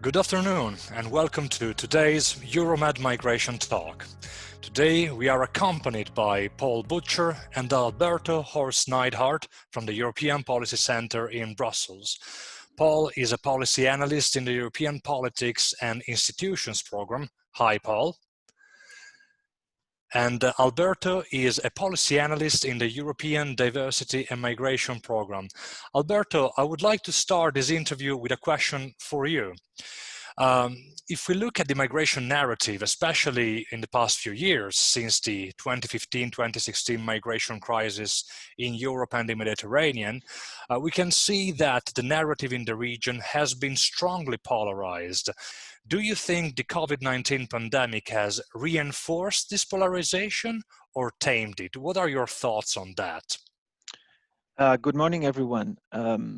Good afternoon and welcome to today's EUROMED Migration Talk. Today we are accompanied by Butcher and Alberto Horst-Neidhardt from the European Policy Center in Brussels. Paul is a policy analyst in the European Politics and Institutions program. Hi, Paul. And Alberto is a policy analyst in the European Diversity and Migration Program. Alberto, I would like to start this interview with a question for you. If we look at the migration narrative, especially in the past few years, since the 2015-2016 migration crisis in Europe and the Mediterranean, we can see that the narrative in the region has been strongly polarized. Do you think the COVID-19 pandemic has reinforced this polarization or tamed it? What are your thoughts on that? Good morning, everyone.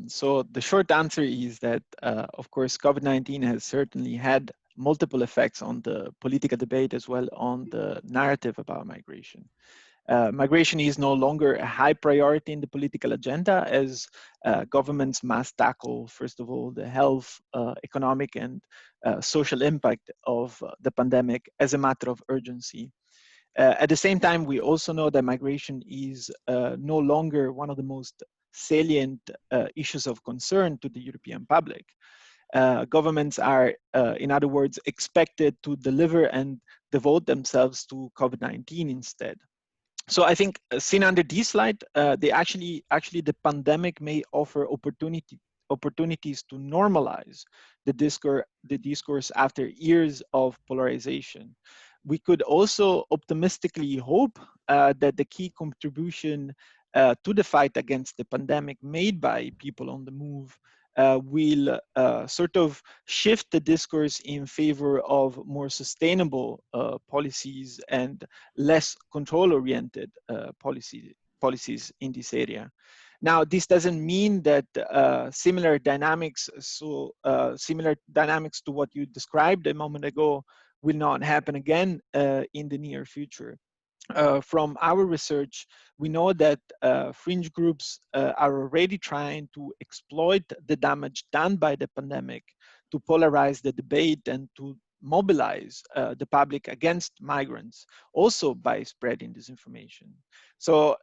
So the short answer is that, of course, COVID-19 has certainly had multiple effects on the political debate as well on the narrative about migration. Migration is no longer a high priority in the political agenda as governments must tackle, first of all, the health, economic and social impact of the pandemic as a matter of urgency. At the same time, we also know that migration is no longer one of the most salient issues of concern to the European public. Governments are, in other words, expected to deliver and devote themselves to COVID-19 instead. So I think seen under this light, actually the pandemic may offer opportunities to normalize the discourse after years of polarization. We could also optimistically hope that the key contribution to the fight against the pandemic made by people on the move will sort of shift the discourse in favor of more sustainable policies and less control-oriented policies in this area. Now, this doesn't mean that similar dynamics to what you described a moment ago will not happen again in the near future. From our research, we know that fringe groups are already trying to exploit the damage done by the pandemic to polarize the debate and to mobilize the public against migrants, also by spreading disinformation. So,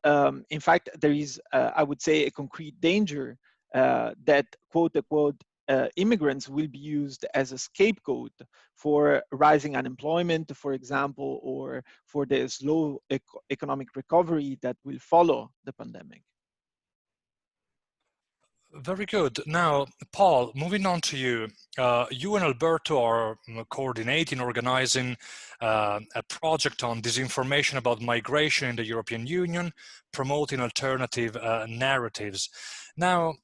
in fact, there is, I would say, a concrete danger that, quote unquote, immigrants will be used as a scapegoat for rising unemployment, for example, or for the slow economic recovery that will follow the pandemic. Very good. Now, Paul, moving on to you. You and Alberto are coordinating, organizing a project on disinformation about migration in the European Union, promoting alternative narratives. Now,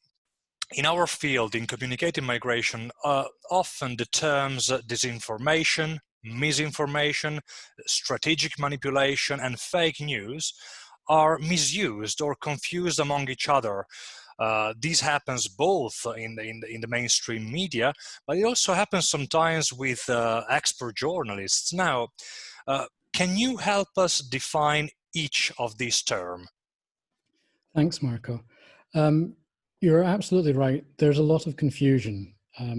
in our field, in communicating migration, often the terms disinformation, misinformation, strategic manipulation, and fake news are misused or confused among each other. This happens both in the mainstream media, but it also happens sometimes with expert journalists. Now, can you help us define each of these terms? Thanks, Marco. You're absolutely right. There's a lot of confusion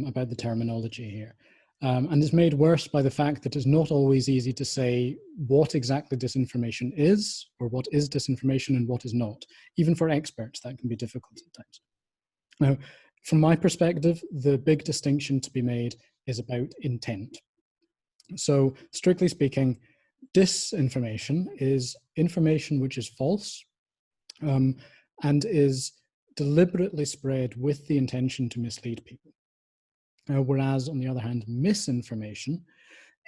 about the terminology here. And it's made worse by the fact that it's not always easy to say what exactly disinformation is, or what is disinformation and what is not. Even for experts, that can be difficult at times. Now, from my perspective, the big distinction to be made is about intent. So, strictly speaking, disinformation is information which is false and is deliberately spread with the intention to mislead people. Whereas, on the other hand, misinformation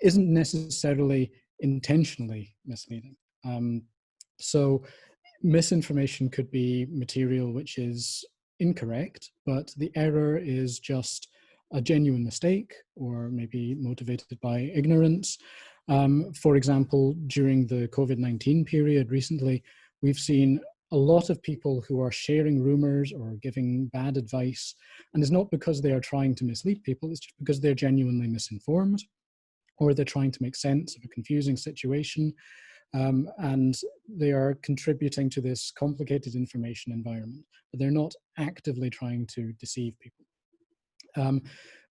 isn't necessarily intentionally misleading. So misinformation could be material which is incorrect, but the error is just a genuine mistake or maybe motivated by ignorance. For example, during the COVID-19 period recently, we've seen a lot of people who are sharing rumors or giving bad advice, and it's not because they are trying to mislead people, it's just because they're genuinely misinformed, or they're trying to make sense of a confusing situation, and they are contributing to this complicated information environment, but they're not actively trying to deceive people.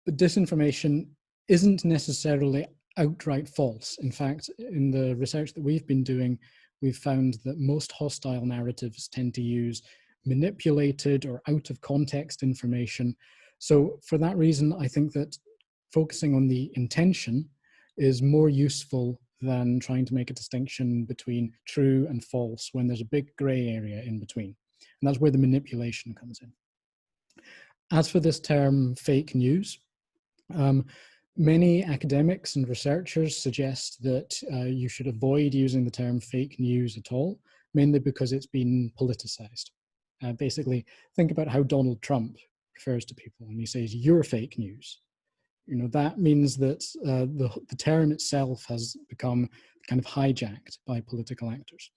But disinformation isn't necessarily outright false. In fact, in the research that we've been doing, we've found that most hostile narratives tend to use manipulated or out of context information. So for that reason, I think that focusing on the intention is more useful than trying to make a distinction between true and false when there's a big gray area in between. And that's where the manipulation comes in. As for this term fake news, many academics and researchers suggest that you should avoid using the term fake news at all, mainly because it's been politicized. Basically, think about how Donald Trump refers to people when he says, "You're fake news." You know, that means that the term itself has become kind of hijacked by political actors.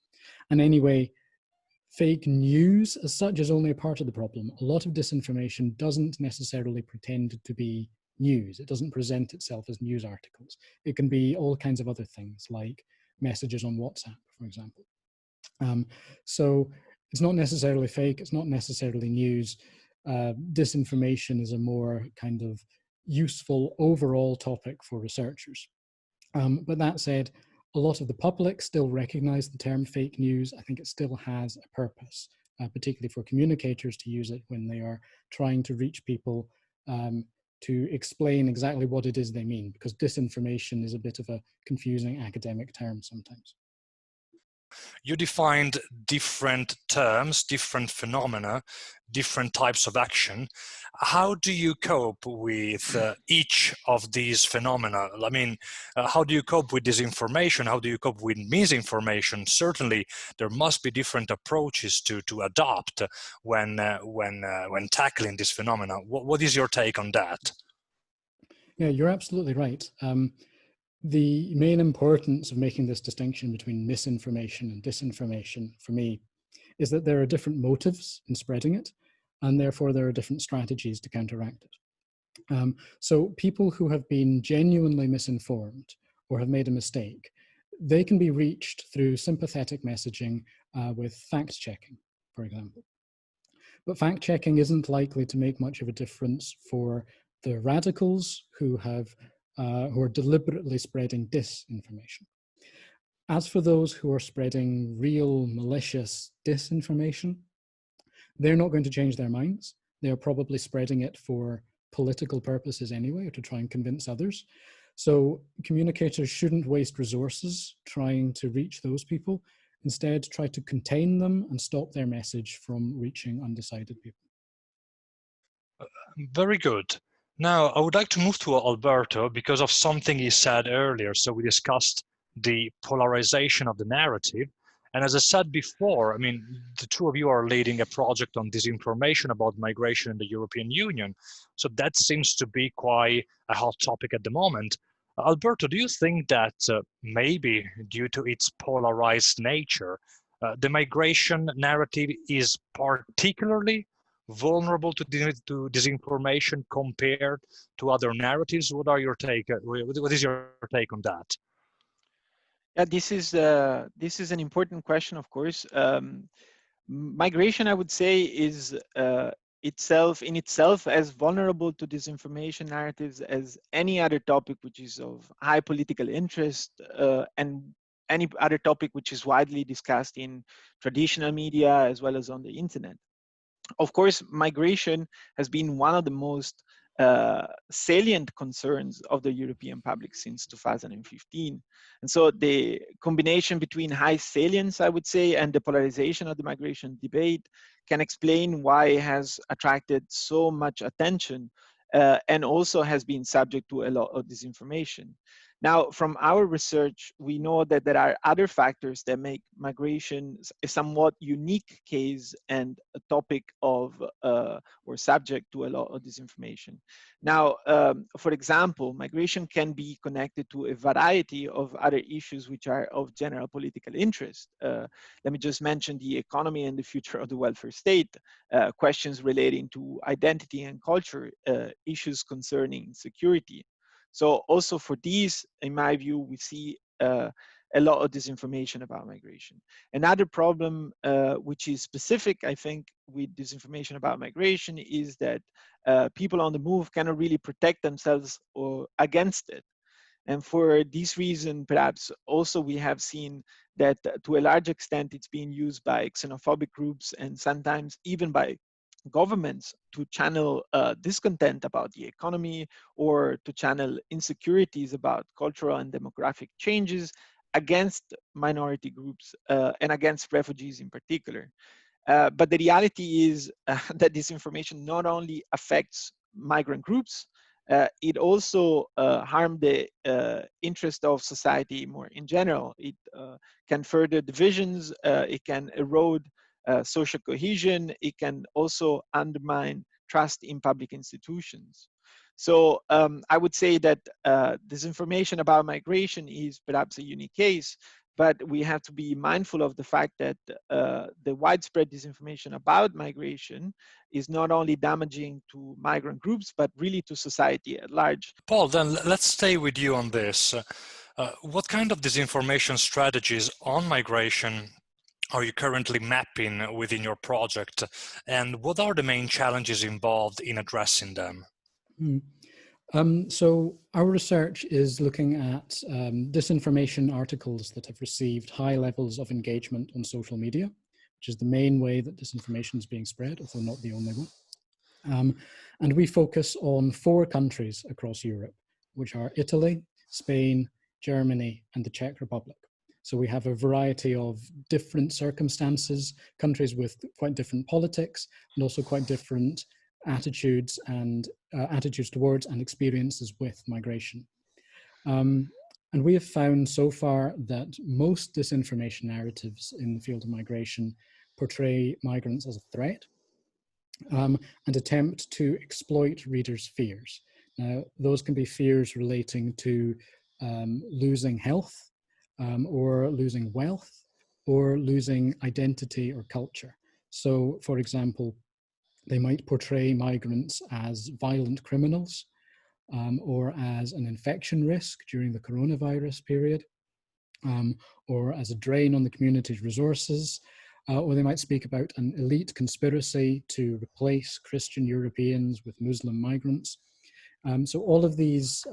And anyway, fake news as such is only a part of the problem. A lot of disinformation doesn't necessarily pretend to be news. It doesn't present itself as news articles. It can be all kinds of other things like messages on WhatsApp, for example. So it's not necessarily fake, it's not necessarily news. Disinformation is a more kind of useful overall topic for researchers. But that said, a lot of the public still recognize the term fake news. I think it still has a purpose, particularly for communicators to use it when they are trying to reach people to explain exactly what it is they mean, because disinformation is a bit of a confusing academic term sometimes. You defined different terms, different phenomena, different types of action. How do you cope with each of these phenomena? I mean, how do you cope with disinformation? How do you cope with misinformation? Certainly, there must be different approaches to adopt when tackling this phenomena. What is your take on that? Yeah, you're absolutely right. The main importance of making this distinction between misinformation and disinformation for me is that there are different motives in spreading it, and therefore there are different strategies to counteract it. So people who have been genuinely misinformed or have made a mistake, they can be reached through sympathetic messaging with fact-checking, for example. But fact-checking isn't likely to make much of a difference for the radicals who are deliberately spreading disinformation. As for those who are spreading real malicious disinformation, they're not going to change their minds. They're probably spreading it for political purposes anyway, or to try and convince others. So communicators shouldn't waste resources trying to reach those people. Instead, try to contain them and stop their message from reaching undecided people. Very good. Now, I would like to move to Alberto because of something he said earlier. So we discussed the polarization of the narrative. And as I said before, I mean, the two of you are leading a project on disinformation about migration in the European Union. So that seems to be quite a hot topic at the moment. Alberto, do you think that maybe due to its polarized nature, the migration narrative is particularly vulnerable to disinformation compared to other narratives? What are your take? What is your take on that? Yeah, this is an important question, of course. Migration, I would say, is in itself as vulnerable to disinformation narratives as any other topic which is of high political interest, and any other topic which is widely discussed in traditional media as well as on the internet. Of course, migration has been one of the most salient concerns of the European public since 2015. And so the combination between high salience, I would say, and the polarization of the migration debate can explain why it has attracted so much attention and also has been subject to a lot of disinformation. Now, from our research, we know that there are other factors that make migration a somewhat unique case and a topic of or subject to a lot of disinformation. Now, for example, migration can be connected to a variety of other issues which are of general political interest. Let me just mention the economy and the future of the welfare state, questions relating to identity and culture, issues concerning security. So also for these, in my view, we see a lot of disinformation about migration. Another problem, which is specific, I think, with disinformation about migration is that people on the move cannot really protect themselves or against it. And for this reason, perhaps also we have seen that to a large extent it's being used by xenophobic groups and sometimes even by governments to channel discontent about the economy or to channel insecurities about cultural and demographic changes against minority groups and against refugees in particular. But the reality is that disinformation not only affects migrant groups, it also harms the interest of society more in general. It can further divisions, it can erode social cohesion, it can also undermine trust in public institutions. So I would say that disinformation about migration is perhaps a unique case, but we have to be mindful of the fact that the widespread disinformation about migration is not only damaging to migrant groups, but really to society at large. Paul, then let's stay with you on this. What kind of disinformation strategies on migration are you currently mapping within your project, and what are the main challenges involved in addressing them? So our research is looking at disinformation articles that have received high levels of engagement on social media, which is the main way that disinformation is being spread, although not the only one. And we focus on 4 countries across Europe, which are Italy, Spain, Germany, and the Czech Republic. So we have a variety of different circumstances, countries with quite different politics, and also quite different attitudes and attitudes towards and experiences with migration. And we have found so far that most disinformation narratives in the field of migration portray migrants as a threat and attempt to exploit readers' fears. Now, those can be fears relating to losing health, or losing wealth, or losing identity or culture. So, for example, they might portray migrants as violent criminals, or as an infection risk during the coronavirus period, or as a drain on the community's resources, or they might speak about an elite conspiracy to replace Christian Europeans with Muslim migrants. So all of these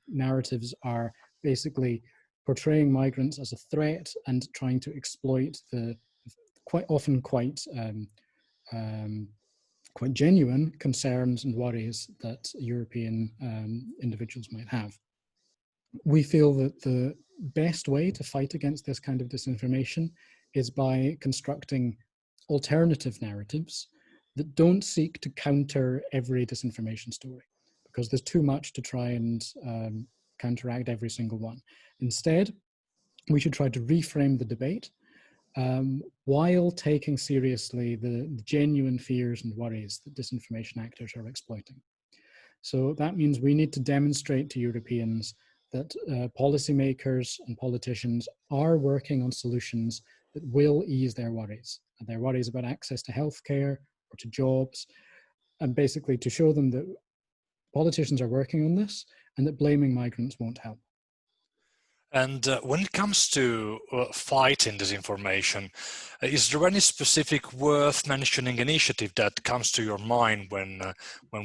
narratives are basically portraying migrants as a threat and trying to exploit the quite often quite genuine concerns and worries that European individuals might have. We feel that the best way to fight against this kind of disinformation is by constructing alternative narratives that don't seek to counter every disinformation story, because there's too much to try and counteract every single one. Instead, we should try to reframe the debate while taking seriously the genuine fears and worries that disinformation actors are exploiting. So that means we need to demonstrate to Europeans that policymakers and politicians are working on solutions that will ease their worries about access to healthcare or to jobs, and basically to show them that politicians are working on this and that blaming migrants won't help. And when it comes to fighting disinformation, is there any specific worth mentioning initiative that comes to your mind when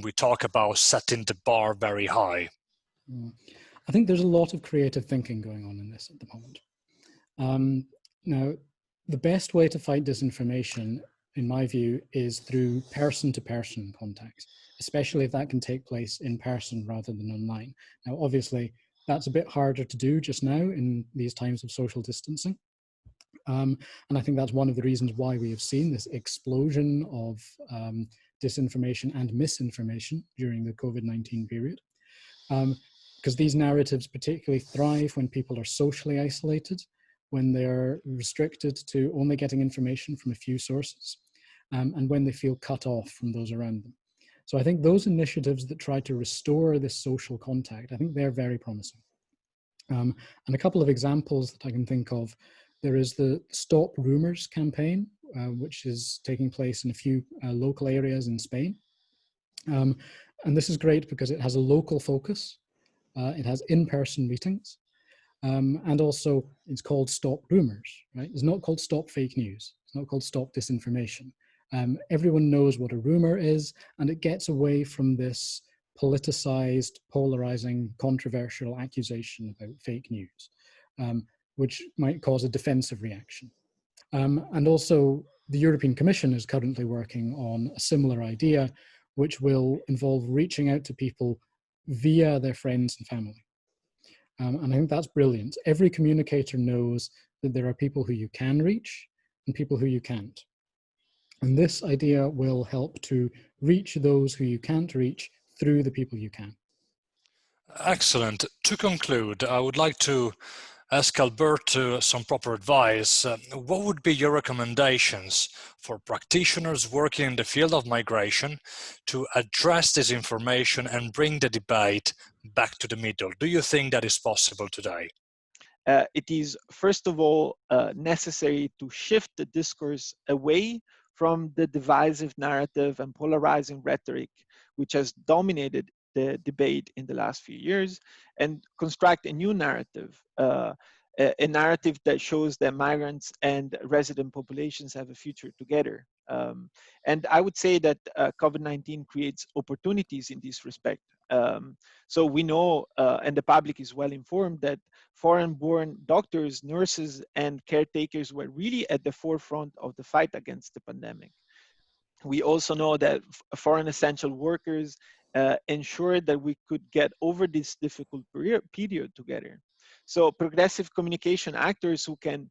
we talk about setting the bar very high? I think there's a lot of creative thinking going on in this at the moment. Now, the best way to fight disinformation, in my view, is through person-to-person contact, especially if that can take place in person rather than online. Now, obviously, that's a bit harder to do just now in these times of social distancing. And I think that's one of the reasons why we have seen this explosion of disinformation and misinformation during the COVID-19 period. Because these narratives particularly thrive when people are socially isolated, when they're restricted to only getting information from a few sources, and when they feel cut off from those around them. So I think those initiatives that try to restore this social contact, I think they're very promising. And a couple of examples that I can think of, there is the Stop Rumours campaign, which is taking place in a few local areas in Spain. And this is great because it has a local focus. It has in-person meetings. And also, it's called Stop Rumors, right? It's not called Stop Fake News. It's not called Stop Disinformation. Everyone knows what a rumor is, and it gets away from this politicized, polarizing, controversial accusation about fake news, which might cause a defensive reaction. And also, the European Commission is currently working on a similar idea, which will involve reaching out to people via their friends and family. And I think that's brilliant. Every communicator knows that there are people who you can reach and people who you can't. And this idea will help to reach those who you can't reach through the people you can. Excellent. To conclude, I would like to ask Alberto some proper advice. What would be your recommendations for practitioners working in the field of migration to address disinformation and bring the debate back to the middle? Do you think that is possible today? It is, first of all, necessary to shift the discourse away from the divisive narrative and polarizing rhetoric, which has dominated the debate in the last few years, and construct a new narrative, a narrative that shows that migrants and resident populations have a future together. And I would say that COVID-19 creates opportunities in this respect. So we know, and the public is well informed, that foreign-born doctors, nurses, and caretakers were really at the forefront of the fight against the pandemic. We also know that foreign essential workers ensured that we could get over this difficult period together. So progressive communication actors who can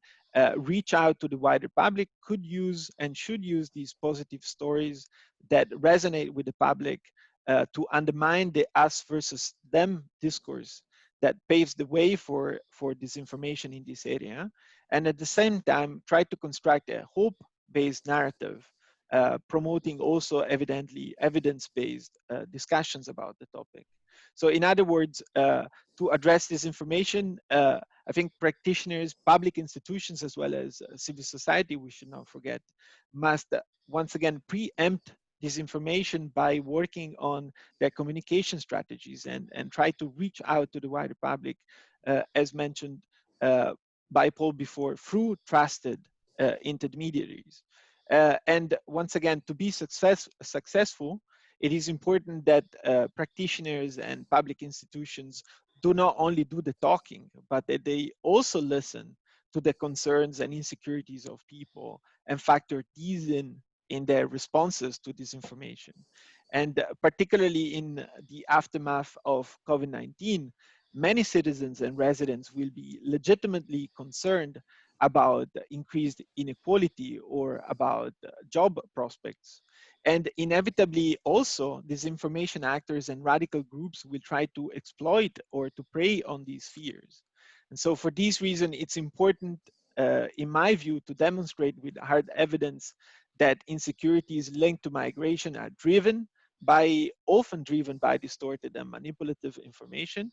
reach out to the wider public could use and should use these positive stories that resonate with the public to undermine the us versus them discourse that paves the way for disinformation in this area. And at the same time, try to construct a hope-based narrative promoting also evidently evidence-based discussions about the topic. So in other words, to address this information, I think practitioners, public institutions, as well as civil society, we should not forget, must once again preempt disinformation by working on their communication strategies and try to reach out to the wider public, as mentioned by Paul before, through trusted intermediaries. And once again, to be successful, it is important that practitioners and public institutions do not only do the talking, but that they also listen to the concerns and insecurities of people and factor these in their responses to disinformation. And particularly in the aftermath of COVID-19, many citizens and residents will be legitimately concerned about increased inequality or about job prospects. And inevitably also, disinformation actors and radical groups will try to exploit or to prey on these fears. And so for this reason, it's important, in my view, to demonstrate with hard evidence that insecurities linked to migration are often driven by distorted and manipulative information.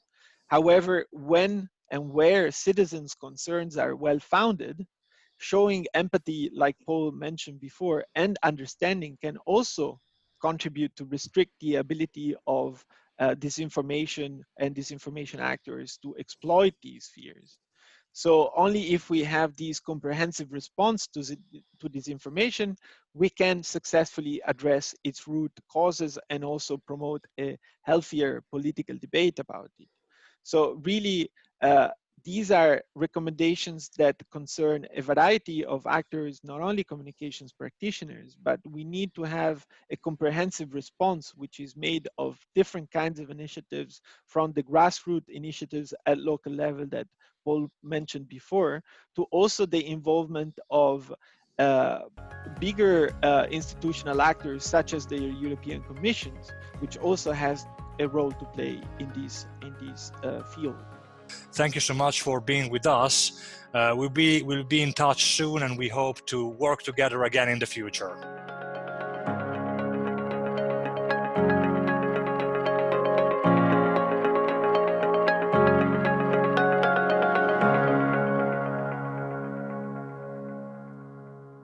However, when and where citizens' concerns are well-founded, showing empathy, like Paul mentioned before, and understanding can also contribute to restrict the ability of disinformation and disinformation actors to exploit these fears. So only if we have these comprehensive response to disinformation, we can successfully address its root causes and also promote a healthier political debate about it. So really, these are recommendations that concern a variety of actors, not only communications practitioners, but we need to have a comprehensive response, which is made of different kinds of initiatives, from the grassroots initiatives at local level that Paul mentioned before, to also the involvement of bigger institutional actors such as the European Commissions, which also has a role to play in this field. Thank you so much for being with us. We'll be in touch soon, and we hope to work together again in the future.